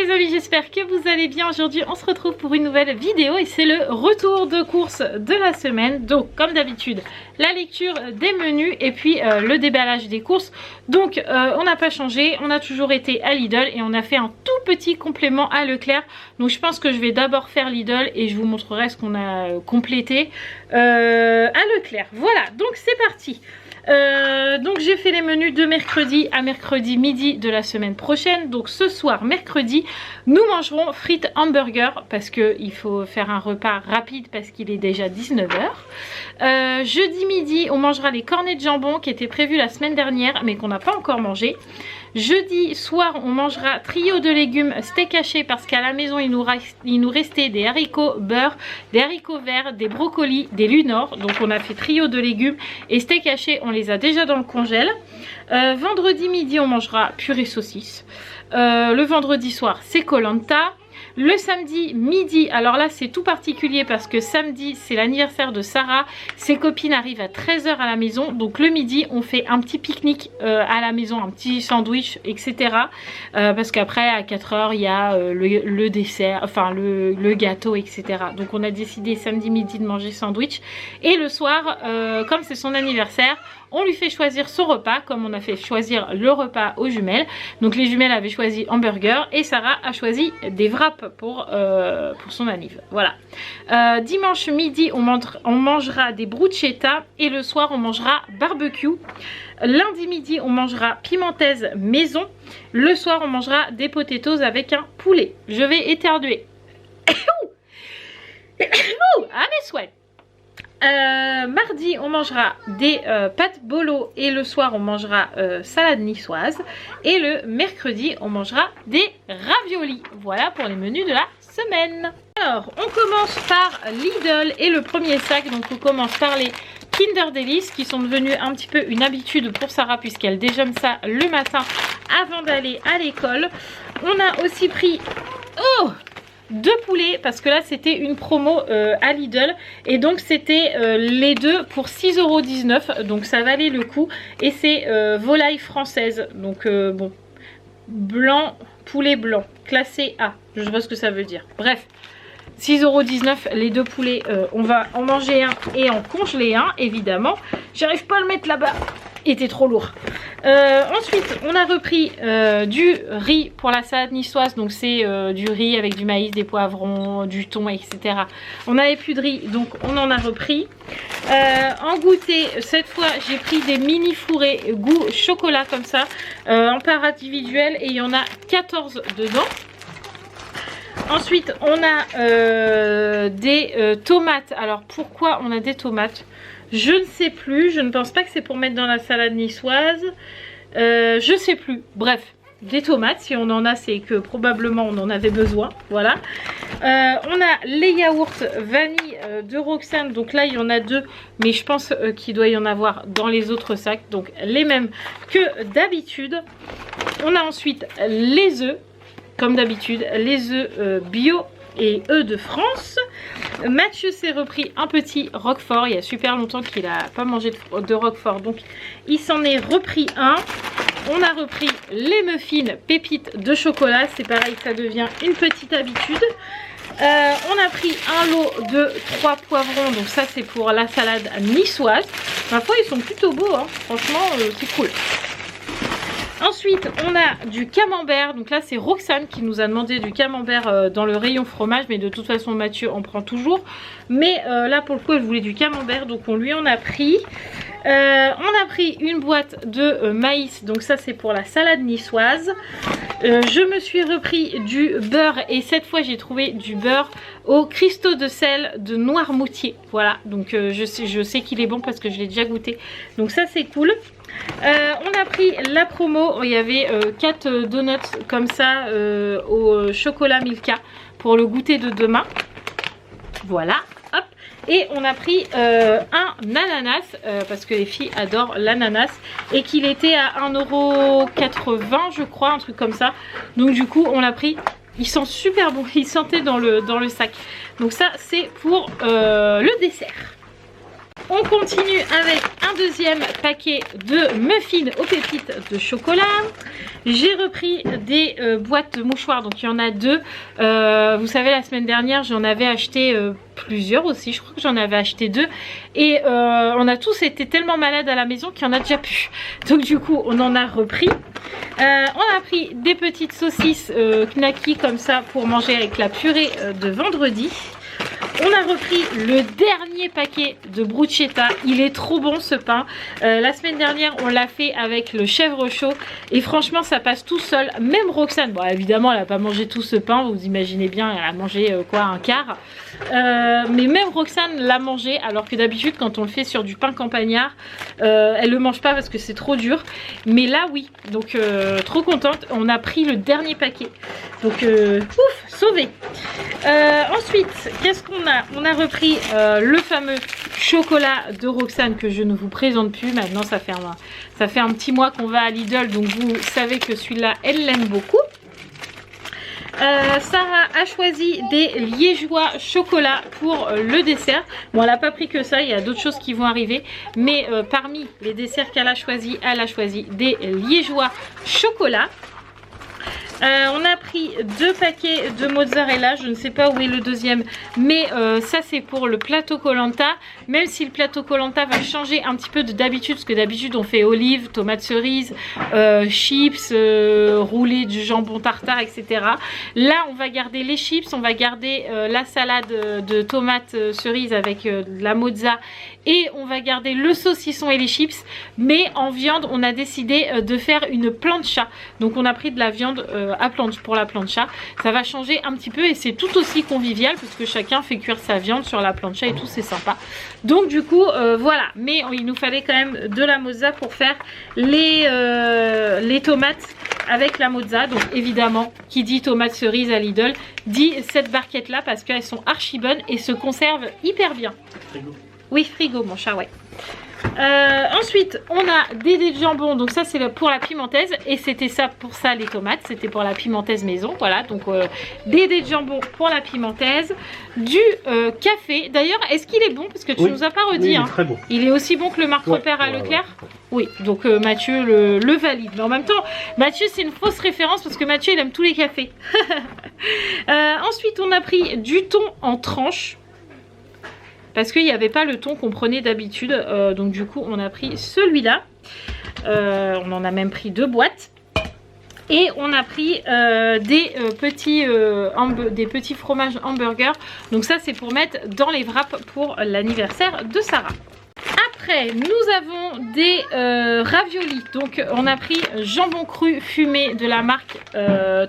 les amis, j'espère que vous allez bien. Aujourd'hui on se retrouve pour une nouvelle vidéo et c'est le retour de course de la semaine. Donc comme d'habitude la lecture des menus et puis le déballage des courses. Donc on n'a pas changé, on a toujours été à Lidl et on a fait un tout petit complément à Leclerc. Donc je pense que je vais d'abord faire Lidl et je vous montrerai ce qu'on a complété à Leclerc. Voilà, donc c'est parti. Donc j'ai fait les menus de mercredi à mercredi midi de la semaine prochaine. Donc ce soir mercredi nous mangerons frites hamburger parce que il faut faire un repas rapide parce qu'il est déjà 19 h. Jeudi midi on mangera les cornets de jambon qui étaient prévus la semaine dernière mais qu'on n'a pas encore mangé. Jeudi soir on mangera trio de légumes steak haché parce qu'à la maison il nous restait des haricots beurre, des haricots verts, des brocolis, des lunors. Donc on a fait trio de légumes et steak haché on les a déjà dans le congèle. Vendredi midi on mangera purée saucisse. Le vendredi soir c'est Koh-Lanta. Le samedi midi, alors là c'est tout particulier parce que samedi c'est l'anniversaire de Sarah. Ses copines arrivent à 13 h à la maison. Donc le midi on fait un petit pique-nique à la maison, un petit sandwich etc. Parce qu'après à 4 h il y a le dessert, enfin le gâteau etc. Donc on a décidé samedi midi de manger sandwich. Et le soir comme c'est son anniversaire, on lui fait choisir son repas comme on a fait choisir le repas aux jumelles. Donc les jumelles avaient choisi hamburger et Sarah a choisi des wraps pour son anniv. Voilà. Dimanche midi on mangera des bruschetta et le soir on mangera barbecue. Lundi midi on mangera pimentaise maison. Le soir on mangera des potatoes avec un poulet. Je vais éternuer. À mes souhaits. Mardi on mangera des pâtes bolo et le soir on mangera salade niçoise et le mercredi on mangera des raviolis. Voilà pour les menus de la semaine. Alors on commence par Lidl et le premier sac. Donc on commence par les Kinder Delice qui sont devenus un petit peu une habitude pour Sarah puisqu'elle déjeune ça le matin avant d'aller à l'école. On a aussi pris deux poulets parce que là c'était une promo à Lidl et donc c'était les deux pour 6,19 €, donc ça valait le coup et c'est volaille française, donc bon, blanc, poulet blanc classé A, je sais pas ce que ça veut dire, bref 6,19 € les deux poulets. On va en manger un et en congeler un évidemment, j'arrive pas à le mettre là-bas, il était trop lourd. Ensuite on a repris du riz pour la salade niçoise. Donc c'est du riz avec du maïs, des poivrons, du thon etc. On n'avait plus de riz donc on en a repris. En goûter cette fois j'ai pris des mini fourrés goût chocolat comme ça en part individuelle et il y en a 14 dedans. Ensuite on a des tomates. Alors pourquoi on a des tomates? Je ne sais plus, je ne pense pas que c'est pour mettre dans la salade niçoise. Je sais plus, bref, des tomates, si on en a c'est que probablement on en avait besoin, voilà. On a les yaourts vanille de Roxane, donc là il y en a deux, mais je pense qu'il doit y en avoir dans les autres sacs, donc les mêmes que d'habitude. On a ensuite les œufs, comme d'habitude, les œufs bio et œufs de France. Mathieu s'est repris un petit roquefort, il y a super longtemps qu'il n'a pas mangé de roquefort, donc il s'en est repris un. On a repris les muffins pépites de chocolat, c'est pareil, ça devient une petite habitude. On a pris un lot de 3 poivrons, donc ça c'est pour la salade niçoise. Ma foi ils sont plutôt beaux, hein. Franchement c'est cool. Ensuite on a du camembert, donc là c'est Roxane qui nous a demandé du camembert dans le rayon fromage, mais de toute façon Mathieu en prend toujours, mais là pour le coup elle voulait du camembert donc on lui en a pris. On a pris une boîte de maïs, donc ça c'est pour la salade niçoise. Je me suis repris du beurre et cette fois j'ai trouvé du beurre au cristaux de sel de Noirmoutier, voilà, donc je sais qu'il est bon parce que je l'ai déjà goûté, donc ça c'est cool. On a pris la promo, il y avait 4 donuts comme ça au chocolat Milka pour le goûter de demain, voilà, hop. Et on a pris un ananas parce que les filles adorent l'ananas et qu'il était à 1,80 € je crois, un truc comme ça, donc du coup on l'a pris. Il sent super bon, il sentait dans le sac, donc ça c'est pour le dessert. On continue avec un deuxième paquet de muffins aux pépites de chocolat. J'ai repris des boîtes de mouchoirs, donc il y en a deux. Vous savez, la semaine dernière, j'en avais acheté plusieurs aussi. Je crois que j'en avais acheté deux. Et on a tous été tellement malades à la maison qu'il y en a déjà plus. Donc du coup, on en a repris. On a pris des petites saucisses knacky comme ça pour manger avec la purée de vendredi. On a repris le dernier paquet de bruschetta. Il est trop bon ce pain. La semaine dernière, on l'a fait avec le chèvre chaud. Et franchement, ça passe tout seul. Même Roxane, bon évidemment, elle n'a pas mangé tout ce pain. Vous imaginez bien, elle a mangé quoi, un quart. Mais même Roxane l'a mangé. Alors que d'habitude, quand on le fait sur du pain campagnard, elle le mange pas parce que c'est trop dur. Mais là, oui. Donc, trop contente. On a pris le dernier paquet. Donc, ouf, sauvé. Ensuite, qu'est-ce qu'on a? On a repris le fameux chocolat de Roxane que je ne vous présente plus. Maintenant, ça fait un petit mois qu'on va à Lidl. Donc, vous savez que celui-là, elle l'aime beaucoup. Sarah a choisi des liégeois chocolat pour le dessert. Bon, elle n'a pas pris que ça, il y a d'autres choses qui vont arriver. Mais parmi les desserts qu'elle a choisi, elle a choisi des liégeois chocolat. On a pris deux paquets de mozzarella, je ne sais pas où est le deuxième, mais ça c'est pour le plateau Koh-Lanta. Même si le plateau Koh-Lanta va changer un petit peu de d'habitude, parce que d'habitude on fait olives, tomates cerises, chips, roulés du jambon tartare, etc. Là on va garder les chips, on va garder la salade de tomates cerises avec la mozza, et on va garder le saucisson et les chips. Mais en viande, on a décidé de faire une plancha. Donc on a pris de la viande pour la plancha. Ça va changer un petit peu et c'est tout aussi convivial parce que chacun fait cuire sa viande sur la plancha et tout, c'est sympa. Donc du coup, voilà. Mais il nous fallait quand même de la mozza pour faire les tomates avec la mozza. Donc évidemment, qui dit tomate cerise à Lidl, dit cette barquette là parce qu'elles sont archi bonnes et se conservent hyper bien. Oui, frigo mon chat, ouais. Ensuite, on a des dés de jambon. Donc ça, c'est pour la pimentaise. Et c'était ça pour ça, les tomates. C'était pour la pimentaise maison. Voilà, donc des dés de jambon pour la pimentaise. Du café. D'ailleurs, est-ce qu'il est bon? Parce que tu nous as pas redit. Oui, il est très bon. Il est aussi bon que le Marc Repère à Leclerc. Oui, donc Mathieu le valide. Mais en même temps, Mathieu, c'est une fausse référence parce que Mathieu, il aime tous les cafés. Ensuite, on a pris du thon en tranches. Parce qu'il n'y avait pas le thon qu'on prenait d'habitude. Donc du coup, on a pris celui-là. On en a même pris 2 boîtes. Et on a pris des petits fromages hamburgers. Donc ça, c'est pour mettre dans les wraps pour l'anniversaire de Sarah. Après, nous avons des raviolis. Donc on a pris jambon cru fumé de la marque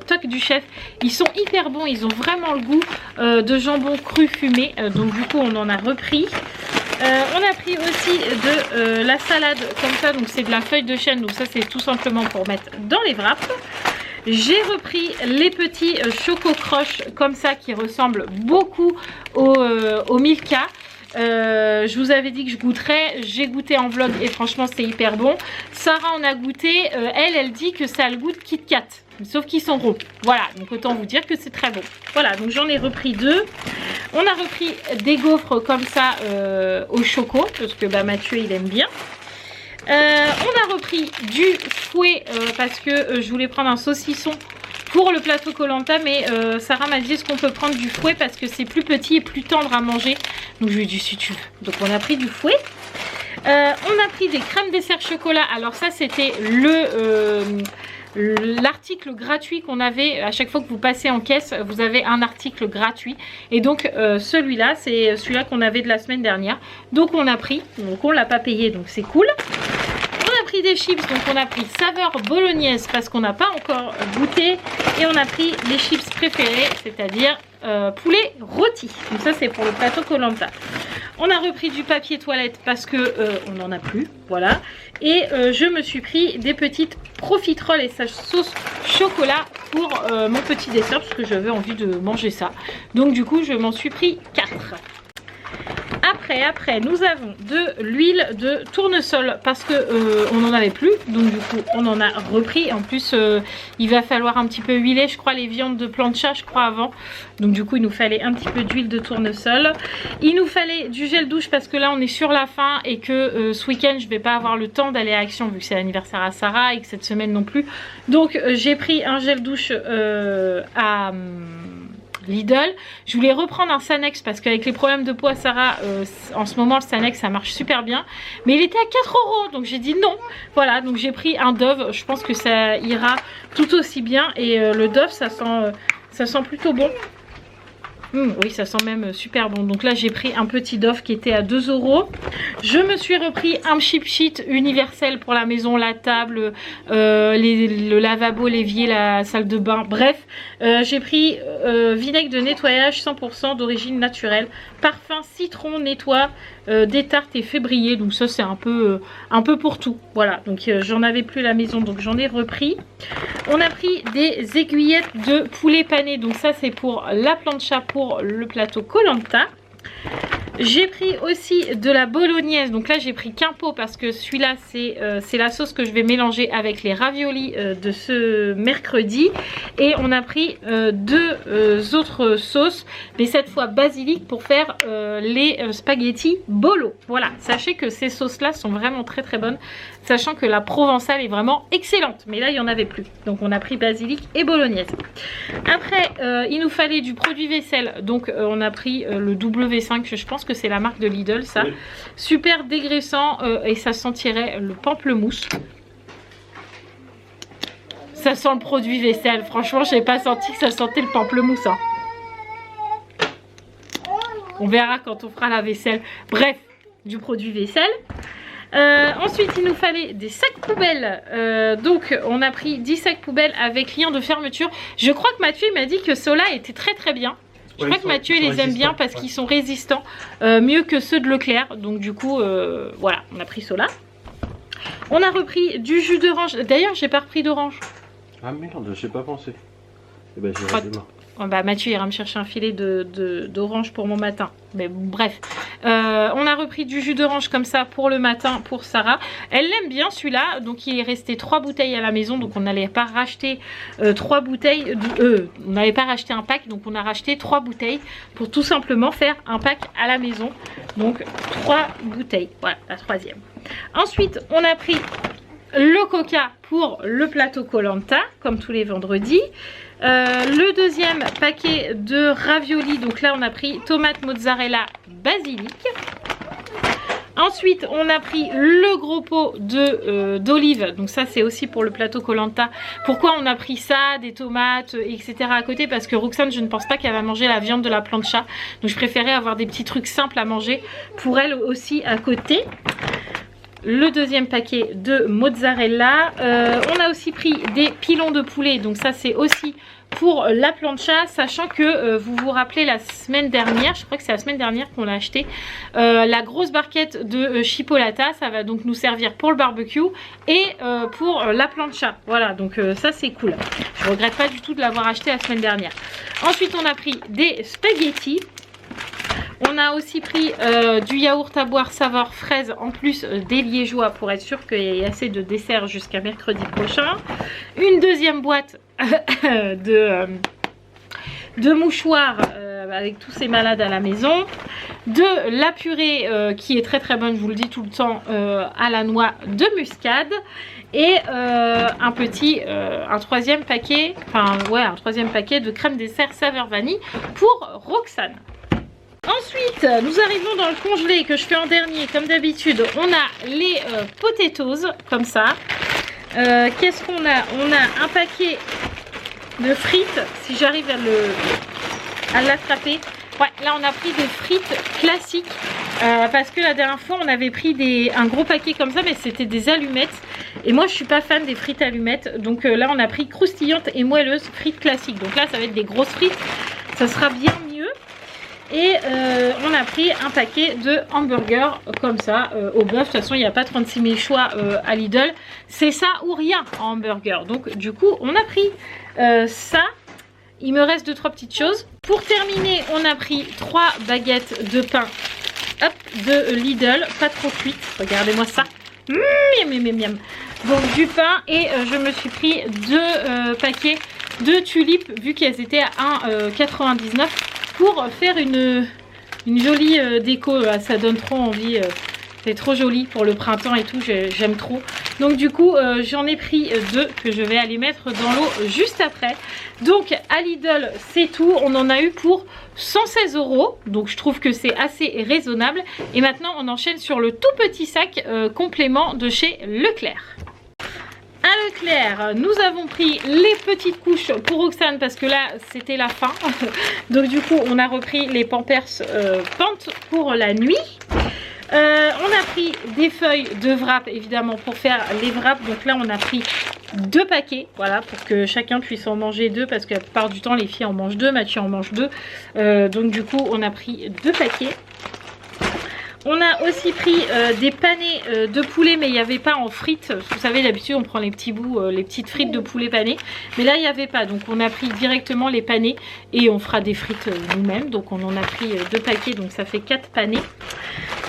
Toc du Chef. Ils sont hyper bons, ils ont vraiment le goût de jambon cru fumé. Donc du coup on en a repris. On a pris aussi de la salade comme ça. Donc c'est de la feuille de chêne. Donc ça c'est tout simplement pour mettre dans les wraps. J'ai repris les petits choco-croches comme ça qui ressemblent beaucoup au Milka. Je vous avais dit que je goûterais, j'ai goûté en vlog et franchement c'est hyper bon. Sarah en a goûté, elle dit que ça a le goût de Kit Kat, sauf qu'ils sont ronds. Voilà, donc autant vous dire que c'est très bon. Voilà, donc j'en ai repris 2. On a repris des gaufres comme ça au choco, parce que bah, Mathieu il aime bien. On a repris du fouet parce que je voulais prendre un saucisson pour le plateau Koh-Lanta, mais Sarah m'a dit est-ce qu'on peut prendre du fouet parce que c'est plus petit et plus tendre à manger. Donc je lui ai dit si tu veux. Donc on a pris du fouet. On a pris des crèmes dessert chocolat. Alors ça c'était l'article gratuit qu'on avait à chaque fois que vous passez en caisse. Vous avez un article gratuit. Et donc celui-là, c'est celui-là qu'on avait de la semaine dernière. Donc on a pris. Donc on l'a pas payé, donc c'est cool. On a pris des chips, donc on a pris saveur bolognaise parce qu'on n'a pas encore goûté. Et on a pris les chips préférés, c'est-à-dire poulet rôti. Donc ça c'est pour le plateau Koh-Lanta. On a repris du papier toilette parce que on n'en a plus, voilà. Et je me suis pris des petites profiteroles et sa sauce chocolat pour mon petit dessert parce que j'avais envie de manger ça. Donc du coup je m'en suis pris 4. Après Après, nous avons de l'huile de tournesol parce que on n'en avait plus. Donc du coup, on en a repris. En plus, il va falloir un petit peu huiler, je crois, les viandes de plancha, je crois, avant. Donc du coup, il nous fallait un petit peu d'huile de tournesol. Il nous fallait du gel douche parce que là, on est sur la fin et que ce week-end, je vais pas avoir le temps d'aller à Action vu que c'est l'anniversaire à Sarah et que cette semaine non plus. Donc j'ai pris un gel douche à Lidl. Je voulais reprendre un Sanex parce qu'avec les problèmes de peau à Sarah, en ce moment le Sanex ça marche super bien. Mais il était à 4 €, donc j'ai dit non. Voilà, donc j'ai pris un Dove. Je pense que ça ira tout aussi bien. Et le Dove ça sent plutôt bon. Oui, ça sent même super bon. Donc là, j'ai pris un petit Dove qui était à 2 €. Je me suis repris un cheap sheet universel pour la maison, la table, le lavabo, l'évier, la salle de bain. Bref, j'ai pris vinaigre de nettoyage 100% d'origine naturelle. Parfum citron nettoie des tartes et février. Donc ça, c'est un peu pour tout. Voilà, donc j'en avais plus à la maison, donc j'en ai repris. On a pris des aiguillettes de poulet pané. Donc ça, c'est pour la plancha, pour le plateau Koh-Lanta. J'ai pris aussi de la bolognaise. Donc là, j'ai pris qu'un pot parce que celui-là, c'est la sauce que je vais mélanger avec les raviolis de ce mercredi. Et on a pris deux autres sauces, mais cette fois basilic pour faire les spaghettis bolo. Voilà, sachez que ces sauces-là sont vraiment très très bonnes, sachant que la provençale est vraiment excellente. Mais là, il n'y en avait plus. Donc on a pris basilic et bolognaise. Après, il nous fallait du produit vaisselle. Donc on a pris le W5, je pense que c'est la marque de Lidl, ça. Oui. Super dégraissant et ça sentirait le pamplemousse. Ça sent le produit vaisselle. Franchement, je n'ai pas senti que ça sentait le pamplemousse. Hein. On verra quand on fera la vaisselle. Bref, du produit vaisselle. Ensuite, il nous fallait des sacs poubelles. Donc, on a pris 10 sacs poubelles avec lien de fermeture. Je crois que Mathieu m'a dit que ceux-là étaient très très bien. Je crois que Mathieu les aime bien parce qu'ils sont résistants, mieux que ceux de Leclerc. Donc du coup, voilà, on a pris ceux-là. On a repris du jus d'orange. D'ailleurs, j'ai pas repris d'orange. Ah merde, j'ai pas pensé. Eh ben, j'irai demain. Bah, Mathieu ira me chercher un filet d'orange pour mon matin. Mais bref, on a repris du jus d'orange comme ça pour le matin pour Sarah. Elle l'aime bien celui-là. Donc il est resté 3 bouteilles à la maison. Donc on n'allait pas racheter 3 bouteilles. On n'avait pas racheté un pack. Donc on a racheté 3 bouteilles pour tout simplement faire un pack à la maison. Donc 3 bouteilles. Voilà, la troisième. Ensuite, on a pris le coca pour le plateau Koh-Lanta, comme tous les vendredis. Le deuxième paquet de raviolis, donc là on a pris tomate, mozzarella, basilic. Ensuite on a pris le gros pot d'olives, donc ça c'est aussi pour le plateau Koh-Lanta. Pourquoi on a pris ça, des tomates, etc. à côté? Parce que Roxane, je ne pense pas qu'elle va manger la viande de la plancha, donc je préférais avoir des petits trucs simples à manger pour elle aussi à côté. Le deuxième paquet de mozzarella. On a aussi pris des pilons de poulet. Donc ça c'est aussi pour la plancha. Sachant que vous vous rappelez la semaine dernière, je crois que c'est la semaine dernière qu'on l'a acheté, la grosse barquette de chipolata. Ça va donc nous servir pour le barbecue et pour la plancha. Voilà, donc ça c'est cool. Je regrette pas du tout de l'avoir acheté la semaine dernière. Ensuite on a pris des spaghettis. On a aussi pris du yaourt à boire saveur fraise en plus des liégeois pour être sûr qu'il y ait assez de dessert jusqu'à mercredi prochain. Une deuxième boîte de mouchoirs avec tous ces malades à la maison. De la purée qui est très très bonne, je vous le dis tout le temps, à la noix de muscade. Et un troisième paquet, un troisième paquet de crème dessert saveur vanille pour Roxane. Ensuite, nous arrivons dans le congelé que je fais en dernier. Comme d'habitude, on a les potatoes, comme ça. Qu'est-ce qu'on a? On a un paquet de frites, si j'arrive à l'attraper. Ouais, là on a pris des frites classiques. Parce que la dernière fois, on avait pris un gros paquet comme ça, mais c'était des allumettes. Et moi, je suis pas fan des frites allumettes. Donc là, on a pris croustillantes et moelleuses frites classiques. Donc là, ça va être des grosses frites. Ça sera bien mieux. Et on a pris un paquet de hamburgers comme ça au bœuf. De toute façon il n'y a pas 36 000 choix à Lidl. C'est ça ou rien en hamburger. Donc du coup on a pris ça. Il me reste 2-3 petites choses. Pour terminer on a pris 3 baguettes de pain. Hop, de Lidl, pas trop cuite. Regardez-moi ça. Miam, miam, miam. Donc du pain et je me suis pris 2 paquets de tulipes vu qu'elles étaient à 1,99 pour faire une jolie déco. Ça donne trop envie. C'est trop joli pour le printemps et tout, j'aime trop. Donc du coup j'en ai pris 2 que je vais aller mettre dans l'eau juste après. Donc à Lidl c'est tout, on en a eu pour 116 €. Donc je trouve que c'est assez raisonnable. Et maintenant on enchaîne sur le tout petit sac complément de chez Leclerc. À Leclerc, nous avons pris les petites couches pour Roxane parce que là c'était la fin. Donc du coup on a repris les Pampers Pant pour la nuit. On a pris des feuilles de wrap évidemment pour faire les wraps. Donc là on a pris 2 paquets, voilà, pour que chacun puisse en manger 2 parce que la plupart du temps les filles en mangent 2, Mathieu en mange 2. Donc du coup on a pris 2 paquets. On a aussi pris des panés de poulet, mais il n'y avait pas en frites. Vous savez, d'habitude on prend les petits bouts, les petites frites de poulet pané, mais là il n'y avait pas. Donc on a pris directement les panés et on fera des frites nous-mêmes. Donc on en a pris 2 paquets, donc ça fait 4 panés.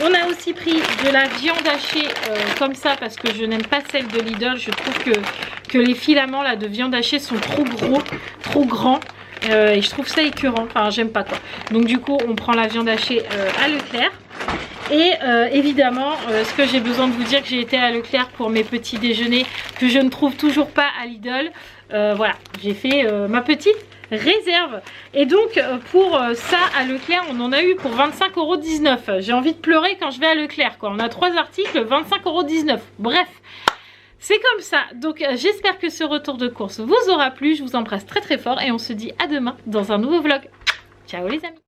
On a aussi pris de la viande hachée comme ça parce que je n'aime pas celle de Lidl. Je trouve que les filaments là de viande hachée sont trop gros, trop grands. Et je trouve ça écœurant, enfin j'aime pas quoi. Donc du coup on prend la viande hachée à Leclerc. Et évidemment ce que j'ai besoin de vous dire, que j'ai été à Leclerc pour mes petits déjeuners que je ne trouve toujours pas à Lidl. Voilà, j'ai fait ma petite réserve. Et donc pour ça à Leclerc on en a eu pour 25,19 €. J'ai envie de pleurer quand je vais à Leclerc quoi. On a 3 articles, 25,19 €. Bref, c'est comme ça. Donc j'espère que ce retour de course vous aura plu. Je vous embrasse très très fort et on se dit à demain dans un nouveau vlog. Ciao les amis.